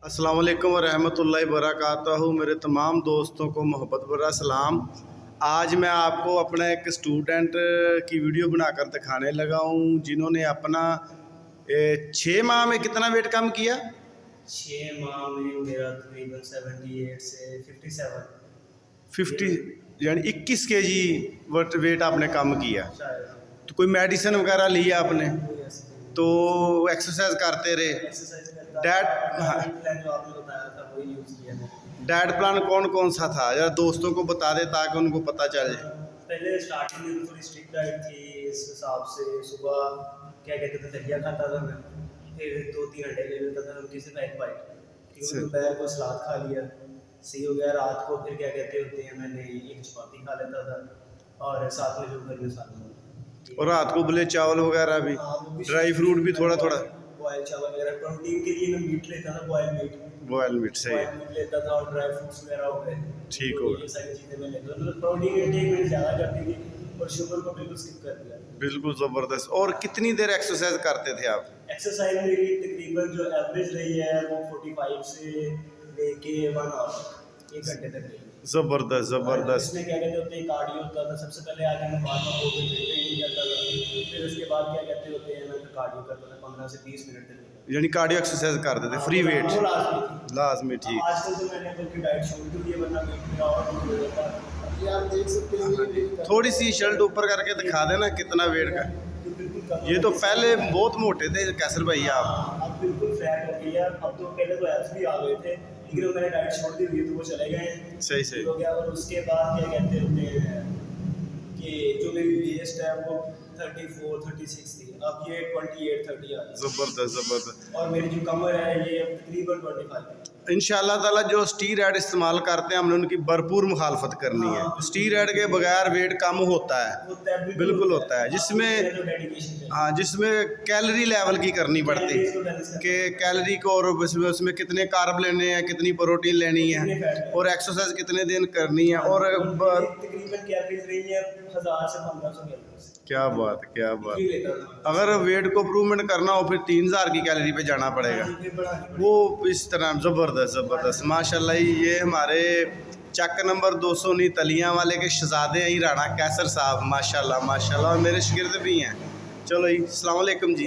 अस्सलाम वालेकुम वरहमतुल्लाहि वबरकातुहू। मेरे तमाम दोस्तों को मोहब्बत भरा सलाम। आज मैं आपको अपना एक स्टूडेंट की वीडियो बनाकर दिखाने लगा हूँ जिन्होंने अपना 6 माह में कितना वेट कम किया। 6 माह में मेरा तकरीबन 78 से 57 50 यानी 21 केजी वेट आपने कम किया। शायद। तो कोई मेडिसिन वगैरह लिया आपने? तो एक्सरसाइज करते रहे। डाइट प्लान कौन कौन सा था, जरा दोस्तों को बता दे ताकि उनको पता चल जाए। पहले स्टार्टिंग में थोड़ी स्ट्रिक्ट डाइट थी। इस हिसाब से सुबह क्या कहते थे दलिया खाता था मैं, फिर 2-3 अंडे ले लेता था उनकी सिर्फ एक बाइट, फिर दोपहर को सलाद खा लिया, सही हो गया। रात को फिर क्या कहते होते हैं मैंने एक चपाती खा लेता था और साथ में जो घर में साथ और रात को बोले चावल वगैरह भी, ड्राई फ्रूट भी थोड़ा थोड़ा, बॉयल चावल वगैरह। प्रोटीन के लिए मैं मीट लेता था, बॉयल मीट सही लेता था और ड्राई फ्रूट्स वगैरह हो गए। ठीक हो ये सारी चीज़ें मैं लेता था। मतलब प्रोटीन इंटेक मैंने ज़्यादा करती थी और शुगर को बिल्कुल स्किप कर दिया। बिल्कुल ज़बरदस्त। और कितनी देर एक्सरसाइज करते थे आप? एक्सरसाइज मेरी तकरीबन जो एवरेज रही है वो 45 से लेके 1 आवर 1 घंटे तक रही। ज़बरदस्त ज़बरदस्त। इसमें क्या कहते होते हैं कार्डियो होता था सबसे पहले, आगे मैं बाद में ट्रेनिंग करता था, फिर उसके बाद क्या कहते होते हैं मैं कार्डियो करता था 15 से 20 मिनट तक। यानी कार्डियो एक्सरसाइज करते थे फ्री वेट लाजमी। ठीक। आजकल तो मैंने बल्कि डाइट शुरू कर दी, वरना वेट मेरा और नहीं हो जाता। ये आप देख सकते हैं, थोड़ी सी शर्ट ऊपर करके दिखा देना कितना वेट का। ये तो पहले बहुत मोटे थे कैसर भाई आप। अब बिल्कुल फैट हो गई है। अब तो पहले तो एब्स भी आ गए थे, लेकिन मैंने डाइट छोड़ दी हुई तो वो चले गए। सही हो गया। और उसके बाद क्या कहते होते हैं कि जो मेरी वेस्ट है वो 34-36 थी, अब ये 28-30 आ गई। ज़बरदस्त ज़बरदस्त। और मेरी जो कमर है ये तकरीबन 25। इंशाअल्लाह ताला जो स्टीरॉयड इस्तेमाल करते हैं हमने उनकी भरपूर मुखालफत करनी है। स्टीरॉयड के बगैर वेट कम होता है, बिल्कुल होता है, जिसमें हाँ जिसमें कैलोरी लेवल की करनी पड़ती है कि कैलोरी को, और उसमें कितने कार्ब लेने हैं, कितनी प्रोटीन लेनी है और एक्सरसाइज कितने दिन करनी है। और तकरीबन कैलोरीज रही है 1000 से 1500 कैलोरीज। क्या बात क्या बात। अगर वेट को इम्प्रूवमेंट करना हो फिर 3000 की कैलोरी पे जाना पड़ेगा। वो इस तरह ज़बरदस्त ज़बरदस्त माशाल्लाह। ये हमारे चक नंबर 219 तलियां वाले के शहजादे हैं राणा कैसर साहब, माशाल्लाह माशाल्लाह, और मेरे शागिर्द भी हैं। चलो जी, अस्सलाम वालेकुम जी।